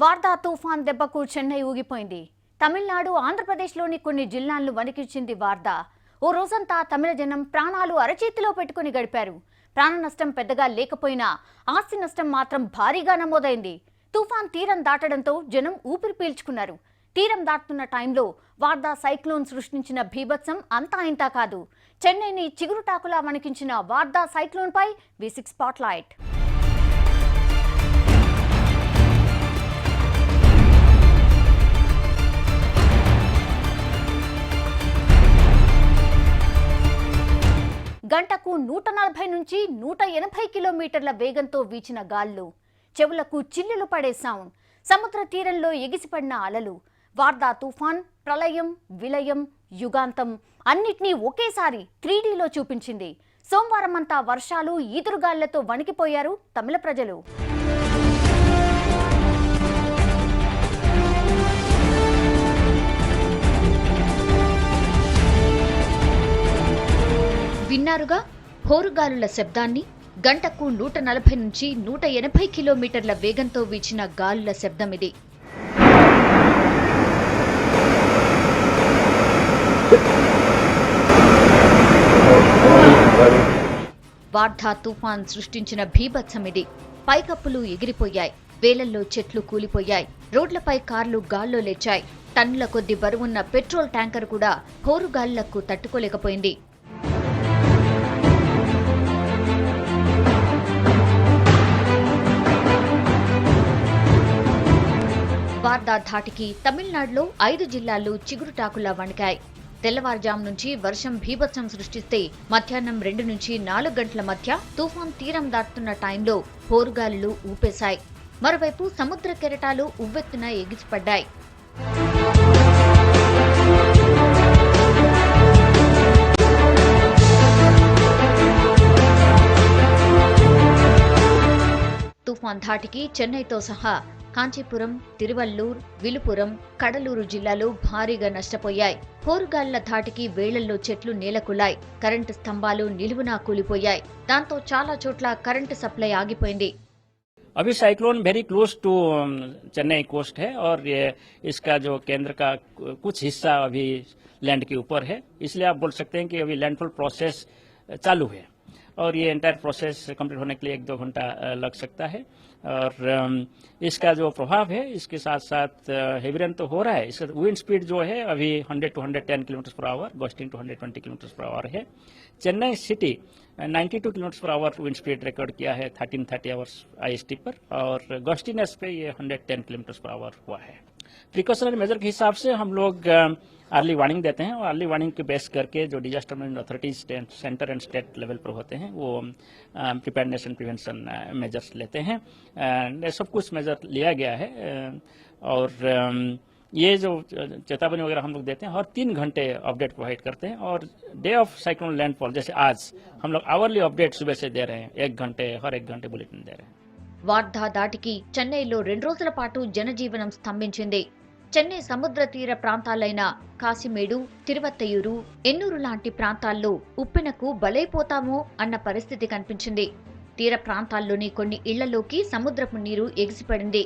వార్దా తుఫాన్ దెబ్బకు చెన్నై ఊగిపోయింది. తమిళనాడు, ఆంధ్రప్రదేశ్లోని కొన్ని జిల్లాలను వణికించింది వార్దా. ఓ రోజంతా తమిళ జనం ప్రాణాలు అరచేతిలో పెట్టుకుని గడిపారు. ప్రాణ నష్టం పెద్దగా లేకపోయినా ఆస్తి నష్టం మాత్రం భారీగా నమోదైంది. తుఫాన్ తీరం దాటడంతో జనం ఊపిరి పీల్చుకున్నారు. తీరం దాటుతున్న టైంలో వార్దా సైక్లోన్ సృష్టించిన బీభత్సం అంతా ఇంతా కాదు. చెన్నైని చిగురుటాకులా వణికించిన వార్దా సైక్లోన్పై V6 స్పాట్లైట్. గంటకు 140 నుంచి 180 కిలోమీటర్ల వేగంతో వీచిన గాలులు, చెవులకు చిల్లులు పడే సౌండ్, సముద్ర తీరంలో ఎగిసిపడిన అలలు. వార్దా తుఫాన్ ప్రళయం, విలయం, యుగాంతం అన్నిటినీ ఒకేసారి 3Dలో చూపించింది. సోమవారమంతా వర్షాలు, ఈదురుగాళ్లతో వణికిపోయారు తమిళ ప్రజలు. విన్నారుగా హోరుగాలుల శబ్దాన్ని. గంటకు 140 నుంచి 180 కిలోమీటర్ల వేగంతో వీచిన గాలుల శబ్దం ఇది. వార్దా తుఫాన్ సృష్టించిన బీభత్సం ఇది. పైకప్పులు ఎగిరిపోయాయి, వేలల్లో చెట్లు కూలిపోయాయి, రోడ్లపై కార్లు గాల్లో లేచాయి. టన్నుల కొద్ది బరువున్న పెట్రోల్ ట్యాంకర్ కూడా హోరుగాలులకు తట్టుకోలేకపోయింది. వార్దా ధాటికి తమిళనాడులో 5 జిల్లాలు చిగురుటాకులా వణికాయి. తెల్లవారుజాము నుంచి వర్షం బీభత్సం సృష్టిస్తే మధ్యాహ్నం 2 నుంచి 4 గంటల మధ్య తుఫాన్ తీరం దాటుతున్న టైంలో హోరుగాలులు ఊపేశాయి. మరోవైపు సముద్ర కెరటాలు ఉవ్వెత్తున ఎగిసిపడ్డాయి. తుఫాన్ ధాటికి చెన్నైతో సహా కాంచీపురం, తిరువల్లూర్, విలుపురం, కడలూరు జిల్లాలు భారీగా నష్టపోయాయి. హోరుగాళ్ల ధాటికి వేళ్లలో చెట్లు నేలకులాయి, కరెంటు స్తంభాలు నిలువునా కూలిపోయాయి. దాంతో చాలా చోట్ల కరెంటు సప్లై ఆగిపోయింది. अभी cyclone very close to Chennai coast है और ये इसका जो केंद्र का कुछ हिस्सा अभी लैंड के ऊपर है, इसलिए आप बोल सकते हैं कि अभी लैंडफॉल प्रोसेस चालू है और ये एंटायर प्रोसेस कंप्लीट होने के लिए 1-2 घंटा लग सकता है। और इसका जो प्रभाव है इसके साथ साथ हेवी रेन तो हो रहा है। इसका विंड स्पीड जो है अभी 100 to 110 kilometre per hour, gusting to 120 kilometre per hour है। Chennai city 92 kilometre per hour wind speed record किया है 1330 आवर्स IST पर, और गस्टिनेस पे ये 110 किलोमीटर पर आवर हुआ है। प्रिकॉशनरी मेजर के हिसाब से हम लोग अर्ली वार्निंग देते हैं और अर्ली वार्निंग के बेस करके जो disaster management authorities centre and state level पर होते हैं वो प्रिपेयरनेस एंड प्रिवेंशन मेजर्स लेते हैं। सब कुछ मेजर लिया गया है और ये जो चेतावनी वगैरह हम लोग देते हैं और 3 घंटे अपडेट प्रोवाइड करते हैं। और डे ऑफ साइक्लोन लैंडफॉल जैसे आज हम लोग आवरली अपडेट सुबह से दे रहे हैं, 1 घंटे हर 1 घंटे बुलेटिन दे रहे हैं। వార్దా దాటికి చెన్నైలో 2 రోజుల పాటు జనజీవనం స్తంభించింది. చెన్నై సముద్ర తీర ప్రాంతాలైన కాశీమేడు, తిరువత్తయూరు, ఎన్నూరు లాంటి ప్రాంతాల్లో ఉప్పెనకు బలైపోతామో అన్న పరిస్థితి కనిపించింది. తీర ప్రాంతాల్లోని కొన్ని ఇళ్లలోకి సముద్రపు నీరు ఎగిసిపడింది.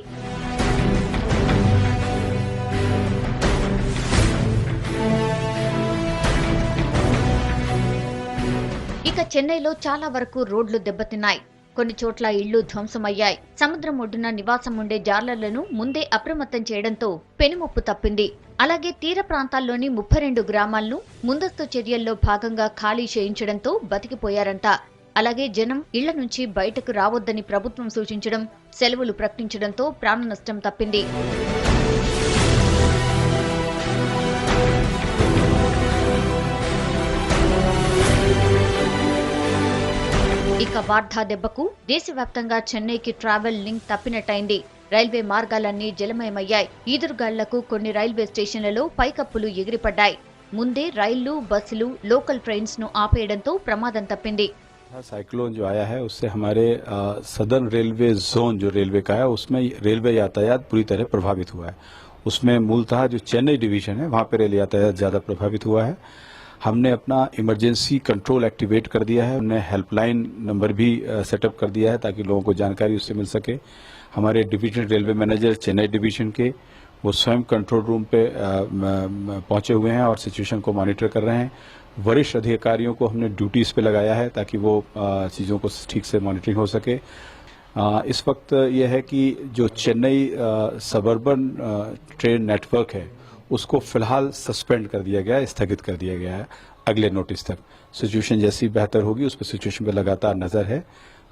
ఇక చెన్నైలో చాలా వరకు రోడ్లు దెబ్బతిన్నాయి. కొన్ని చోట్ల ఇళ్లు ధ్వంసమయ్యాయి. సముద్రం ఒడ్డున నివాసం ఉండే జాలర్లను ముందే అప్రమత్తం చేయడంతో పెనుముప్పు తప్పింది. అలాగే తీర ప్రాంతాల్లోని 32 గ్రామాలను ముందస్తు చర్యల్లో భాగంగా ఖాళీ చేయించడంతో బతికిపోయారంట. అలాగే జనం ఇళ్ల నుంచి బయటకు రావద్దని ప్రభుత్వం సూచించడం, సెలవులు ప్రకటించడంతో ప్రాణ నష్టం తప్పింది. ఇక వార్దా దెబ్బకు దేశవ్యాప్తంగా చెన్నైకి ట్రావెల్ లింక్ తప్పినట్టయింది. రైల్వే మార్గాలన్నీ జలమయమయ్యాయి. ఈదురుగాళ్లకు కొన్ని రైల్వే స్టేషన్లలో పైకప్పులు ఎగిరిపడ్డాయి. ముందే రైళ్లు, బస్సులు, లోకల్ ట్రైన్స్ ను ఆపేయడంతో ప్రమాదం తప్పింది. साइक्लोन जो आया है उससे हमारे सदर्न रेलवे जोन जो रेलवे का है उसमें रेलवे यातायात पूरी तरह प्रभावित हुआ है। उसमें मूलतः जो चेन्नई डिवीजन है वहां पर रेल यातायात ज्यादा प्रभावित हुआ है। हमने अपना इमरजेंसी कंट्रोल एक्टिवेट कर दिया है, हमने हेल्पलाइन नंबर भी सेटअप कर दिया है ताकि लोगों को जानकारी उससे मिल सके। हमारे divisional railway manager Chennai division के वो स्वयं कंट्रोल रूम पे पहुंचे हुए हैं और सिचुएशन को मॉनिटर कर रहे हैं। वरिष्ठ अधिकारियों को हमने ड्यूटीज पे लगाया है ताकि वो चीज़ों को ठीक से मॉनिटरिंग हो सके। इस वक्त यह है कि जो चेन्नई सबर्बन ट्रेन नेटवर्क है उसको फिलहाल सस्पेंड कर दिया गया है, स्थगित कर दिया गया है अगले नोटिस तक। सिचुएशन जैसी बेहतर होगी उस पर सिचुएशन पर लगातार नजर है,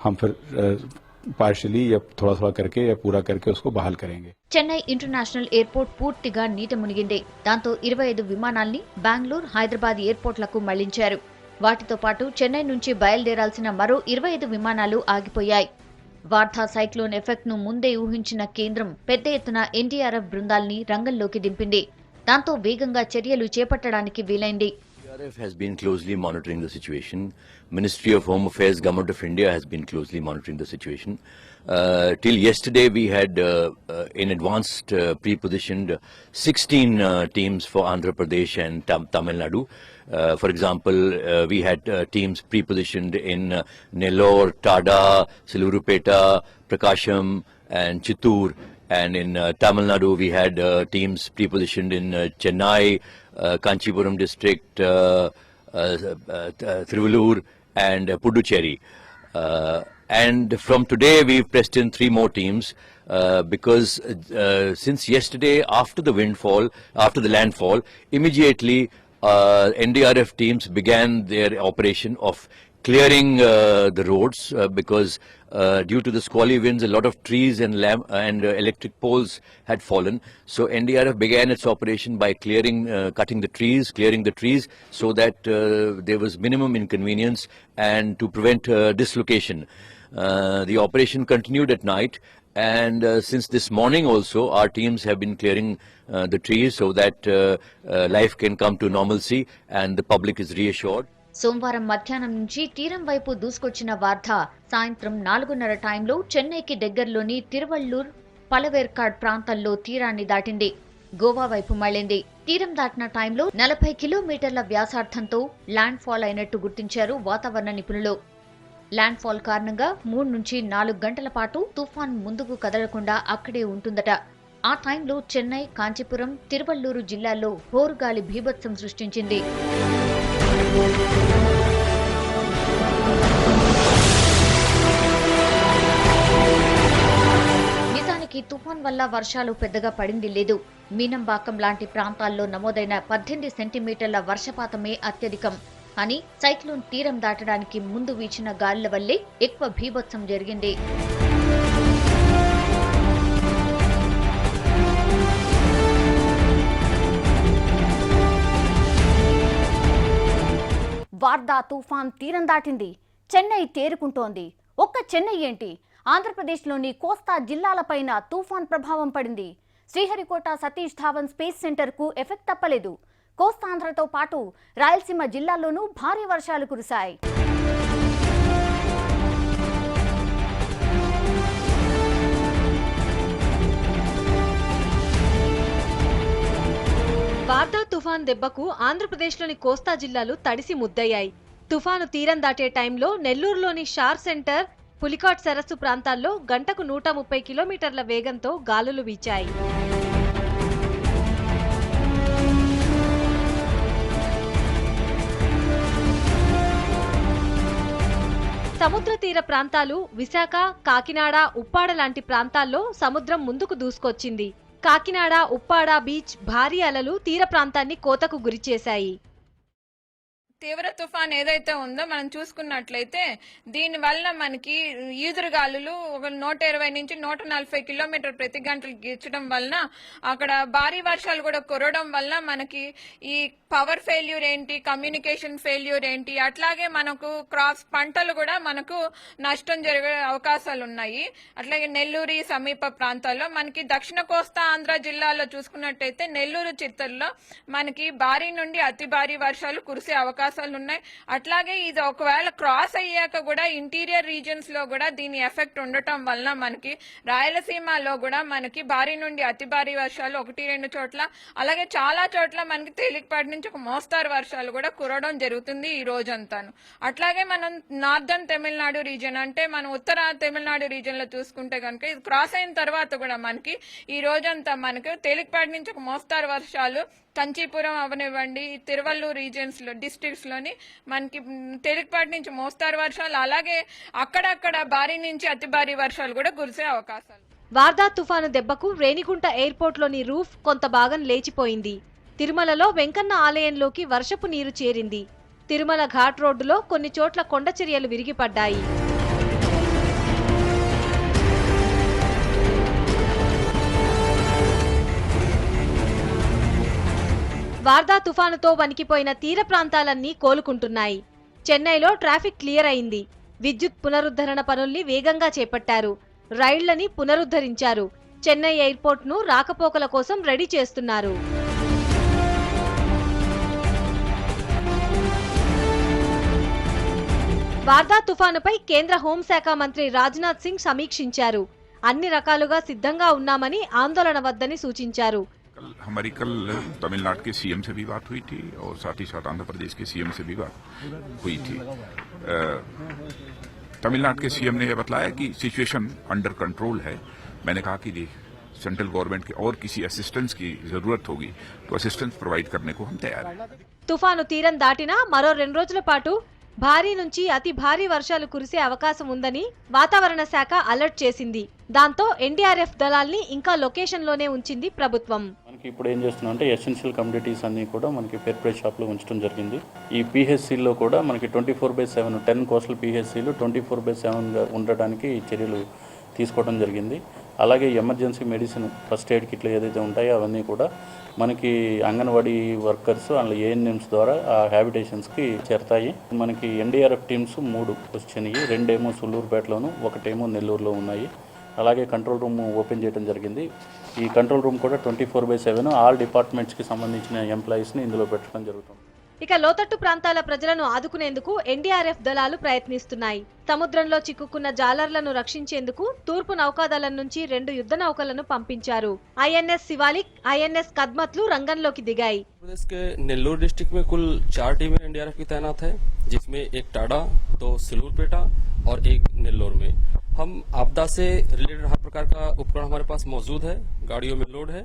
हम फिर पार्शली या थोड़ा थोड़ा करके या पूरा करके उसको बहाल करेंगे। చెన్నై ఇంటర్నేషనల్ ఎయిర్పోర్ట్ పూర్తిగా నీట మునిగింది. దాంతో 25 విమానాల్ని బెంగళూరు, హైదరాబాద్ ఎయిర్పోర్ట్లకు మళ్లించారు. వాటితో పాటు చెన్నై నుంచి బయలుదేరాల్సిన మరో 25 విమానాలు ఆగిపోయాయి. వార్ధా సైక్లోన్ ఎఫెక్ట్ ను ముందే ఊహించిన కేంద్రం పెద్ద ఎత్తున ఎన్డీఆర్ఎఫ్ బృందాల్ని రంగంలోకి దింపింది. దాంతో వేగంగా చర్యలు చేపట్టడానికి వీలైంది. NDRF has been closely monitoring the situation. Ministry of Home Affairs, Government of India has been closely monitoring the situation. Till yesterday, we had in advanced pre-positioned 16 teams for Andhra Pradesh and Tamil Nadu. For example, we had teams pre-positioned in Nellore, Tada, Silurupeta, Prakasham, and Chittoor. And in Tamil Nadu, we had teams pre-positioned in Chennai, Kanchipuram district, Thiruvallur, and Puducherry. And from today, we've pressed in 3 more teams because since yesterday, after the landfall, immediately NDRF teams began their operation of clearing the roads because due to the squally winds, a lot of trees and electric poles had fallen. So NDRF began its operation by cutting the trees, so that there was minimum inconvenience and to prevent dislocation. The operation continued at night, and since this morning also, our teams have been clearing the trees so that life can come to normalcy and the public is reassured. సోమవారం మధ్యాహ్నం నుంచి తీరం వైపు దూసుకొచ్చిన వార్ధా సాయంత్రం 4:30 టైంలో చెన్నైకి దగ్గరలోని తిరువళ్ళూర్, పలవేర్కాడ్ ప్రాంతాల్లో తీరాన్ని దాటింది. గోవా వైపు మళ్లింది. తీరం దాటిన టైంలో 40 కిలోమీటర్ల వ్యాసార్థంతో ల్యాండ్ ఫాల్ అయినట్టు గుర్తించారు వాతావరణ నిపుణులు. ల్యాండ్ ఫాల్ కారణంగా 3 నుంచి 4 గంటల పాటు తుఫాన్ ముందుకు కదలకుండా అక్కడే ఉంటుందట. ఆ టైంలో చెన్నై, కాంచీపురం, తిరువళ్ళూరు జిల్లాల్లో హోరుగాలి భీభత్సం సృష్టించింది. నిజానికి తుఫాన్ వల్ల వర్షాలు పెద్దగా పడింది లేదు. మీనంబాకం లాంటి ప్రాంతాల్లో నమోదైన 18 సెంటీమీటర్ల వర్షపాతమే అత్యధికం. కానీ సైక్లోన్ తీరం దాటడానికి ముందు వీచిన గాలుల వల్లే ఎక్కువ భీభత్సం జరిగింది. వార్ధా తుఫాన్ తీరం దాటింది. చెన్నై తేరుకుంటోంది. ఒక్క చెన్నై ఏంటి, ఆంధ్రప్రదేశ్లోని కోస్తా జిల్లాలపైన తుఫాన్ ప్రభావం పడింది. శ్రీహరికోట సతీష్ ధావన్ స్పేస్ సెంటర్కు ఎఫెక్ట్ తప్పలేదు. కోస్తాంధ్రతో పాటు రాయలసీమ జిల్లాల్లోనూ భారీ వర్షాలు కురిశాయి. వార్ధా తుఫాన్ దెబ్బకు ఆంధ్రప్రదేశ్లోని కోస్తా జిల్లాలు తడిసి ముద్దయ్యాయి. తుఫాను తీరం దాటే టైంలో నెల్లూరులోని షార్ సెంటర్, పులికాట్ సరస్సు ప్రాంతాల్లో గంటకు 130 కిలోమీటర్ల వేగంతో గాలులు వీచాయి. సముద్ర తీర ప్రాంతాలు విశాఖ, కాకినాడ, ఉప్పాడ లాంటి ప్రాంతాల్లో సముద్రం ముందుకు దూసుకొచ్చింది. కాకినాడ, ఉప్పాడ బీచ్ భారీ అలలు తీర ప్రాంతాన్ని కోతకు గురిచేశాయి. తీవ్ర తుఫాన్ ఏదైతే ఉందో మనం చూసుకున్నట్లయితే దీని వల్ల మనకి ఈదురుగాలులు 120 నుంచి 140 కిలోమీటర్ ప్రతి గంటలు గీర్చడం వలన అక్కడ భారీ వర్షాలు కూడా కురవడం వల్ల మనకి ఈ పవర్ ఫెయిల్యూర్ ఏంటి, కమ్యూనికేషన్ ఫెయిల్యూర్ ఏంటి, అట్లాగే మనకు క్రాప్స్ పంటలు కూడా మనకు నష్టం జరిగే అవకాశాలు ఉన్నాయి. అట్లాగే నెల్లూరు సమీప ప్రాంతాల్లో మనకి దక్షిణ కోస్తా ఆంధ్ర జిల్లాలో చూసుకున్నట్టయితే నెల్లూరు, చిత్తూరులో మనకి భారీ నుండి అతి భారీ వర్షాలు కురిసే అవకాశం అవకాశాలు ఉన్నాయి. అట్లాగే ఇది ఒకవేళ క్రాస్ అయ్యాక కూడా ఇంటీరియర్ రీజన్స్ లో కూడా దీని ఎఫెక్ట్ ఉండటం వలన మనకి రాయలసీమలో కూడా మనకి భారీ నుండి అతి భారీ వర్షాలు 1-2 చోట్ల, అలాగే చాలా చోట్ల మనకి తేలికపాటి నుంచి ఒక మోస్తారు వర్షాలు కూడా కురవడం జరుగుతుంది ఈ రోజంతాను. అట్లాగే మనం నార్దర్న్ తమిళనాడు రీజియన్ అంటే మనం ఉత్తర తమిళనాడు రీజియన్ లో చూసుకుంటే కనుక ఇది క్రాస్ అయిన తర్వాత కూడా మనకి ఈ రోజంతా మనకి తేలికపాటి నుంచి ఒక మోస్తారు వర్షాలు కంచీపురం అవనివ్వండి, తిరువల్లూరు రీజియన్స్ లో డిస్ట్రిక్ట్స్ లోని మనకి తేలికపాటి నుంచి మోస్తారు వర్షాలు, అలాగే అక్కడక్కడ భారీ నుంచి అతి భారీ వర్షాలు కూడా కురిసే అవకాశాలు. వార్దా తుఫాను దెబ్బకు రేణిగుంట ఎయిర్పోర్ట్లోని రూఫ్ కొంత భాగం లేచిపోయింది. తిరుమలలో వెంకన్న ఆలయంలోకి వర్షపు నీరు చేరింది. తిరుమల ఘాట్ రోడ్డులో కొన్ని చోట్ల కొండచర్యలు విరిగిపడ్డాయి. వార్దా తుఫానుతో వణికిపోయిన తీర ప్రాంతాలన్నీ కోలుకుంటున్నాయి. చెన్నైలో ట్రాఫిక్ క్లియర్ అయింది. విద్యుత్ పునరుద్ధరణ పనుల్ని వేగంగా చేపట్టారు. రైళ్లని పునరుద్ధరించారు. చెన్నై ఎయిర్పోర్ట్ను రాకపోకల కోసం రెడీ చేస్తున్నారు. వార్దా తుఫానుపై కేంద్ర హోంశాఖ మంత్రి రాజ్నాథ్ సింగ్ సమీక్షించారు. అన్ని రకాలుగా సిద్ధంగా ఉన్నామని ఆందోళన వద్దని సూచించారు. हमारी कल तमिलनाडु के सीएम से भी बात हुई थी और साथ ही साथ आंध्र प्रदेश के सीएम से भी बात हुई थी। तमिलनाडु के सीएम ने यह बतलाया कि सिचुएशन अंडर कंट्रोल है। मैंने कहा कि सेंट्रल गवर्नमेंट के और किसी असिस्टेंस की जरूरत होगी तो असिस्टेंस प्रोवाइड करने को हम तैयार हैं। తుఫాను తీరం దాటినా మరో 2 రోజుల పాటు భారీ నుంచి అతి భారీ వర్షాలు కురిసే అవకాశం ఉందని వాతావరణ శాఖ అలర్ట్ చేసింది. దాంతో ఎన్డీఆర్ఎఫ్ దళాల్ని ఇంకా లొకేషన్లోనే ఉంచింది ప్రభుత్వం. మనకి ఇప్పుడు ఏం చేస్తున్నాం అంటే ఎసెన్షియల్ కమ్యూనిటీస్ అన్ని కూడా మనకి ఫెయిర్ షాప్లో ఉంచడం జరిగింది. ఈ పిహెచ్సిలో కూడా మనకి 24/7 10 కోస్టల్ పిహెచ్సిలు 24/7గా ఉండడానికి చర్యలు తీసుకోవడం జరిగింది. అలాగే ఎమర్జెన్సీ మెడిసిన్ ఫస్ట్ ఎయిడ్ కిట్లు ఏదైతే ఉంటాయో అవన్నీ కూడా మనకి అంగన్వాడీ వర్కర్స్ అండ్ ఏఎన్ఎంస్ ద్వారా ఆ హ్యాబిటేషన్స్కి చేరతాయి. మనకి ఎన్డీఆర్ఎఫ్ టీమ్స్ 3 వచ్చినాయి. 2 ఏమో సుల్లూరుపేటలోను, 1 ఏమో నెల్లూరులో ఉన్నాయి. అలాగే కంట్రోల్ రూమ్ ఓపెన్ చేయడం జరిగింది. ఈ కంట్రోల్ రూమ్ కూడా 24/7 ఆల్ డిపార్ట్మెంట్స్కి సంబంధించిన ఎంప్లాయీస్ని ఇందులో పెట్టడం జరుగుతుంది. ఇక లోతట్టు ప్రాంతాల ప్రజలను ఆదుకునేందుకు ఎన్డీఆర్ఎఫ్ దళాలు ప్రయత్నిస్తున్నాయి. సముద్రంలో చిక్కుకున్న జాలర్లను రక్షించేందుకు తూర్పు నౌకాదళం నుంచి 2 యుద్ధ నౌకలను పంపించారు. ఐఎన్ఎస్ శివాలిక్, ఐఎన్ఎస్ కద్మత్లు రంగంలోకి దిగాయి. प्रदेश के नेल्लोर डिस्ट्रिक्ट में कुल 4 टीमें एनडीआरएफ की तैनात है, जिसमें एक टाडा, 2 सिलूरपेटा और 1 नेल्लोर में। हम आपदा से रिलेटेड हर प्रकार का उपकरण हमारे पास मौजूद है, गाड़ियों में लोड है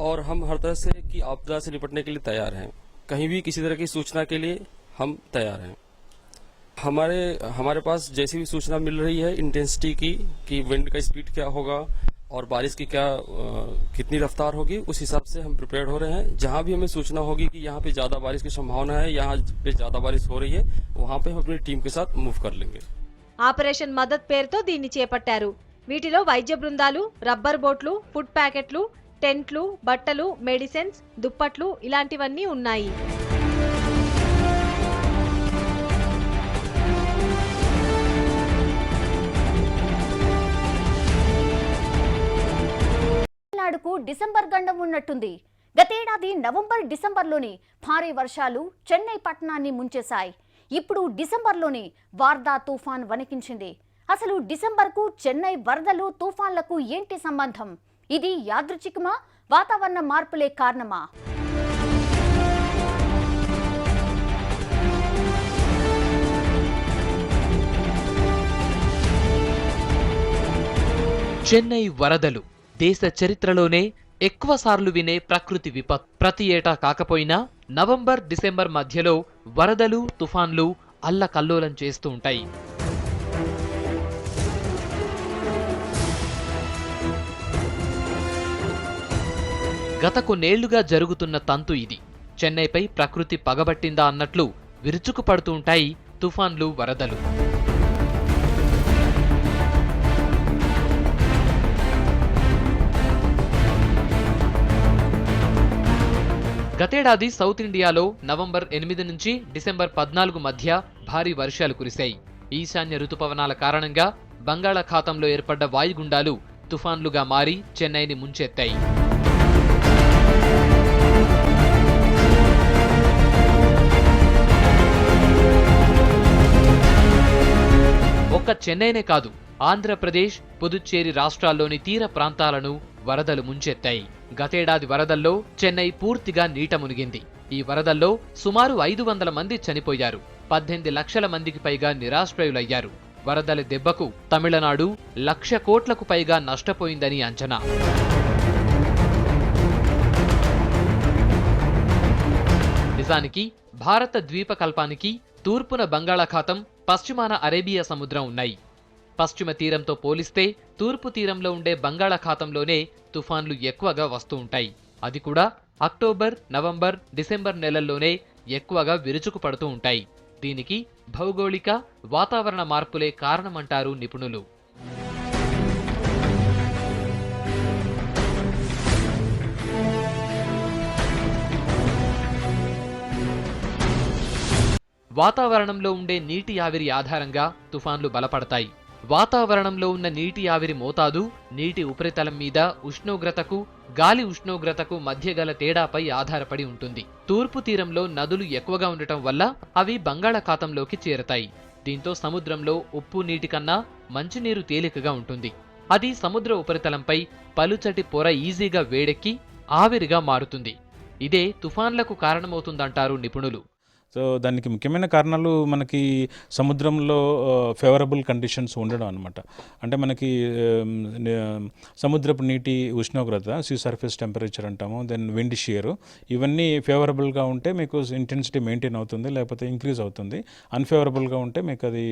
और हम हर तरह से की आपदा से निपटने के लिए तैयार हैं। कहीं भी किसी तरह की सूचना के लिए हम तैयार हैं। हमारे पास जैसी भी सूचना मिल रही है इंटेंसिटी की कि विंड का स्पीड क्या होगा और बारिश की कितनी रफ्तार होगी, उस हिसाब से हम प्रिपेयर्ड हो रहे हैं। जहां भी हमें सूचना होगी कि यहाँ पे ज्यादा बारिश की संभावना है, यहाँ पे ज्यादा बारिश हो रही है, वहां पे हम अपनी टीम के साथ मूव कर लेंगे। ఆపరేషన్ మదద్ పేరుతో దీన్ని చేపట్టారు. వీటిలో వైద్య బృందాలు, రబ్బర్ బోట్లు, ఫుడ్ ప్యాకెట్లు, టెంట్లు, బట్టలు, మెడిసిన్స్, దుప్పట్లు ఇలాంటివన్నీ ఉన్నాయి. తమిళనాడుకు డిసెంబర్ గండం ఉన్నట్టుంది. గతేడాది నవంబర్ డిసెంబర్లోని భారీ వర్షాలు చెన్నై పట్టణాన్ని ముంచేశాయి. ఇప్పుడు డిసెంబర్లోని వార్దా తుఫాన్ వణికించింది. అసలు డిసెంబర్కు చెన్నై వరదలు తుఫాన్లకు ఏంటి సంబంధం? ఇది యాదృచ్ఛికమా, వాతావరణ మార్పులే కారణమా? చెన్నై వరదలు దేశ చరిత్రలోనే ఎక్కువసార్లు వినే ప్రకృతి విపత్తు. ప్రతి ఏటా కాకపోయినా నవంబర్ డిసెంబర్ మధ్యలో వరదలు తుఫాన్లు అల్లకల్లోలం చేస్తూ ఉంటాయి. గత కొన్నేళ్లుగా జరుగుతున్న తంతు ఇది. చెన్నైపై ప్రకృతి పగబట్టిందా అన్నట్లు విరుచుకు పడుతూ ఉంటాయి తుఫాన్లు వరదలు. గతేడాది సౌత్ ఇండియాలో నవంబర్ 8 నుంచి డిసెంబర్ 14 మధ్య భారీ వర్షాలు కురిశాయి. ఈశాన్య రుతుపవనాల కారణంగా బంగాళాఖాతంలో ఏర్పడ్డ వాయుగుండాలు తుఫాన్లుగా మారి చెన్నైని ముంచెత్తాయి. చెన్నైనే కాదు, ఆంధ్రప్రదేశ్, పుదుచ్చేరి రాష్ట్రాల్లోని తీర ప్రాంతాలను వరదలు ముంచెత్తాయి. గతేడాది వరదల్లో చెన్నై పూర్తిగా నీట మునిగింది. ఈ వరదల్లో సుమారు 500 మంది చనిపోయారు. 18 లక్షల మందికి పైగా నిరాశ్రయులయ్యారు. వరదల దెబ్బకు తమిళనాడు 1,00,000 కోట్లకు పైగా నష్టపోయిందని అంచనా. నిజానికి భారత ద్వీపకల్పానికి తూర్పున బంగాళాఖాతం, పశ్చిమాన అరేబియా సముద్రం ఉన్నాయి. పశ్చిమ తీరంతో పోలిస్తే తూర్పు తీరంలో ఉండే బంగాళాఖాతంలోనే తుఫాన్లు ఎక్కువగా వస్తూ ఉంటాయి. అది కూడా అక్టోబర్, నవంబర్, డిసెంబర్ నెలల్లోనే ఎక్కువగా విరుచుకుపడుతూ ఉంటాయి. దీనికి భౌగోళిక, వాతావరణ మార్పులే కారణమంటారు నిపుణులు. వాతావరణంలో ఉండే నీటి ఆవిరి ఆధారంగా తుఫాన్లు బలపడతాయి. వాతావరణంలో ఉన్న నీటి ఆవిరి మోతాదు, నీటి ఉపరితలం మీద ఉష్ణోగ్రతకు, గాలి ఉష్ణోగ్రతకు మధ్య గల తేడాపై ఆధారపడి ఉంటుంది. తూర్పు తీరంలో నదులు ఎక్కువగా ఉండటం వల్ల అవి బంగాళాఖాతంలోకి చేరతాయి. దీంతో సముద్రంలో ఉప్పు నీటి కన్నా మంచినీరు తేలికగా ఉంటుంది. అది సముద్ర ఉపరితలంపై పలుచటి పొర ఈజీగా వేడెక్కి ఆవిరిగా మారుతుంది. ఇదే తుఫాన్లకు కారణమవుతుందంటారు నిపుణులు. సో దానికి ముఖ్యమైన కారణాలు మనకి సముద్రంలో ఫేవరబుల్ కండిషన్స్ ఉండడం అనమాట. అంటే మనకి సముద్రపు నీటి ఉష్ణోగ్రత, సీ సర్ఫేస్ టెంపరేచర్ అంటాము, దెన్ విండ్ షియర్, ఇవన్నీ ఫేవరబుల్గా ఉంటే మీకు ఇంటెన్సిటీ మెయింటైన్ అవుతుంది, లేకపోతే ఇంక్రీజ్ అవుతుంది. అన్ఫేవరబుల్గా ఉంటే మీకు అది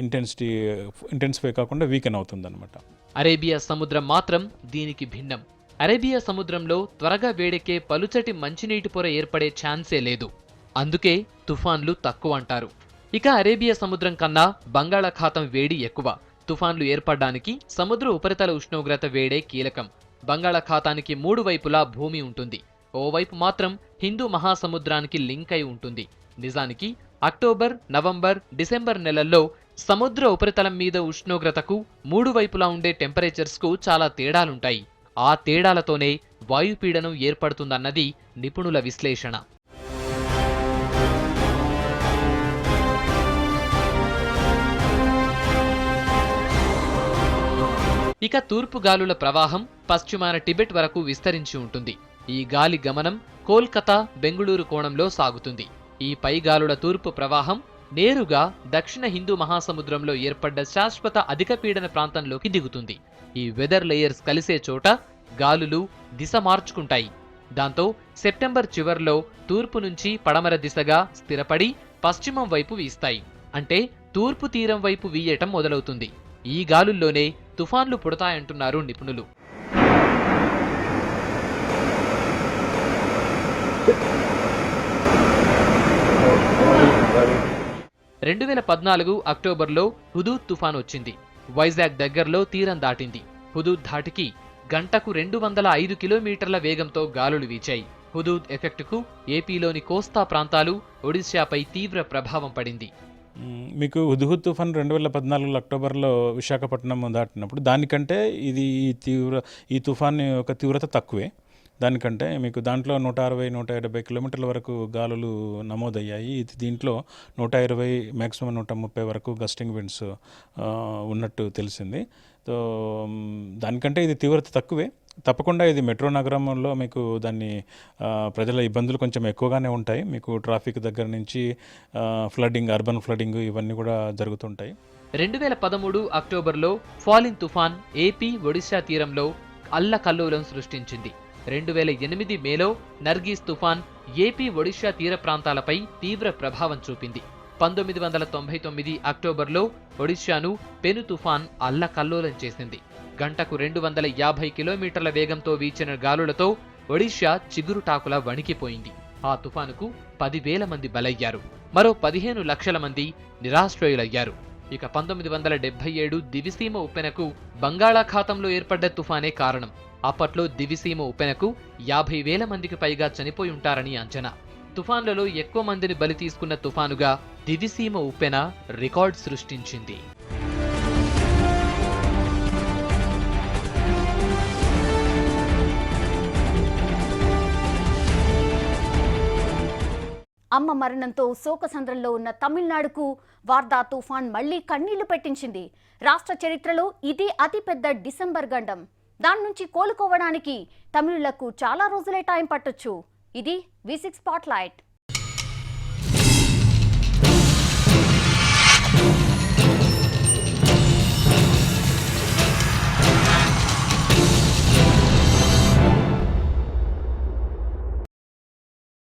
ఇంటెన్సిఫై కాకుండా వీకెన్ అవుతుంది అనమాట. అరేబియా సముద్రం మాత్రం దీనికి భిన్నం. అరేబియా సముద్రంలో త్వరగా వేడెక్కే పలుచటి మంచినీటి పొర ఏర్పడే ఛాన్సే లేదు. అందుకే తుఫాన్లు తక్కువ అంటారు. ఇక అరేబియా సముద్రం కన్నా బంగాళాఖాతం వేడి ఎక్కువ. తుఫాన్లు ఏర్పడడానికి సముద్ర ఉపరితల ఉష్ణోగ్రత వేడే కీలకం. బంగాళాఖాతానికి 3 వైపులా భూమి ఉంటుంది. ఓవైపు మాత్రం హిందూ మహాసముద్రానికి లింక్ అయి ఉంటుంది. నిజానికి అక్టోబర్, నవంబర్, డిసెంబర్ నెలల్లో సముద్ర ఉపరితలం మీద ఉష్ణోగ్రతకు 3 వైపులా ఉండే టెంపరేచర్స్కు చాలా తేడాలుంటాయి. ఆ తేడాలతోనే వాయుపీడనం ఏర్పడుతుందన్నది నిపుణుల విశ్లేషణ. ఇక తూర్పు గాలుల ప్రవాహం పశ్చిమాన టిబెట్ వరకు విస్తరించి ఉంటుంది. ఈ గాలి గమనం కోల్కతా, బెంగుళూరు కోణంలో సాగుతుంది. ఈ పై గాలుల తూర్పు ప్రవాహం నేరుగా దక్షిణ హిందూ మహాసముద్రంలో ఏర్పడ్డ శాశ్వత అధిక పీడన ప్రాంతంలోకి దిగుతుంది. ఈ వెదర్ లేయర్స్ కలిసే చోట గాలులు దిశ మార్చుకుంటాయి. దాంతో సెప్టెంబర్ చివర్లో తూర్పు నుంచి పడమర దిశగా స్థిరపడి పశ్చిమం వైపు వీస్తాయి. అంటే తూర్పు తీరం వైపు వీయటం మొదలవుతుంది. ఈ గాలుల్లోనే తుఫాన్లు పుడతాయంటున్నారు నిపుణులు. 2014 అక్టోబర్లో హుదూద్ తుఫాన్ వచ్చింది. వైజాగ్ దగ్గరలో తీరం దాటింది. హుదూద్ ధాటికి గంటకు 205 కిలోమీటర్ల వేగంతో గాలులు వీచాయి. హుదూద్ ఎఫెక్టుకు ఏపీలోని కోస్తా ప్రాంతాలు, ఒడిశాపై తీవ్ర ప్రభావం పడింది. మీకు హుద్హుద్ తుఫాన్ 2014 అక్టోబర్లో విశాఖపట్నం దాటినప్పుడు దానికంటే ఈ తుఫాన్ యొక్క తీవ్రత తక్కువే. దానికంటే మీకు దాంట్లో 160-170 కిలోమీటర్ల వరకు గాలులు నమోదయ్యాయి. దీంట్లో 120, మ్యాక్సిమం 130 వరకు గస్టింగ్ విండ్స్ ఉన్నట్టు తెలిసింది. సో దానికంటే ఇది తీవ్రత తక్కువే. తప్పకుండా ఇది మెట్రో నగరంలో మీకు దాన్ని ప్రజల ఇబ్బందులు కొంచెం ఎక్కువగానే ఉంటాయి. మీకు ట్రాఫిక్ దగ్గర నుంచి ఫ్లడ్డింగ్, అర్బన్ ఫ్లడ్డింగ్ ఇవన్నీ కూడా జరుగుతుంటాయి. 2013 అక్టోబర్లో ఫాలిన్ తుఫాన్ ఏపీ, ఒడిశా తీరంలో అల్లకల్లోలం సృష్టించింది. 2008 మేలో నర్గీస్ తుఫాన్ ఏపీ, ఒడిశా తీర ప్రాంతాలపై తీవ్ర ప్రభావం చూపింది. 1999 అక్టోబర్లో ఒడిశాను పెను తుఫాన్ అల్లకల్లోలం చేసింది. గంటకు 250 కిలోమీటర్ల వేగంతో వీచిన గాలులతో ఒడిశా చిగురుటాకులా వణికిపోయింది. ఆ తుఫానుకు 10,000 మంది బలయ్యారు. మరో 15 లక్షల మంది నిరాశ్రయులయ్యారు. ఇక 1977 దివిసీమ ఉప్పెనకు బంగాళాఖాతంలో ఏర్పడ్డ తుఫానే కారణం. అప్పట్లో దివిసీమ ఉప్పెనకు 50,000 మందికి పైగా చనిపోయి ఉంటారని అంచనా. తుఫాన్లలో ఎక్కువ మందిని బలి తీసుకున్న తుఫానుగా దివిసీమ ఉప్పెన రికార్డ్ సృష్టించింది. అమ్మ మరణంతో శోకసంద్రంలో ఉన్న తమిళనాడుకు వార్దా తుఫాన్ మళ్లీ కన్నీళ్లు పెట్టించింది. రాష్ట్ర చరిత్రలో ఇది అతిపెద్ద డిసెంబర్ గండం. దాని నుంచి కోలుకోవడానికి తమిళులకు చాలా రోజులే టైం పట్టొచ్చు. ఇది V6 స్పాట్లైట్.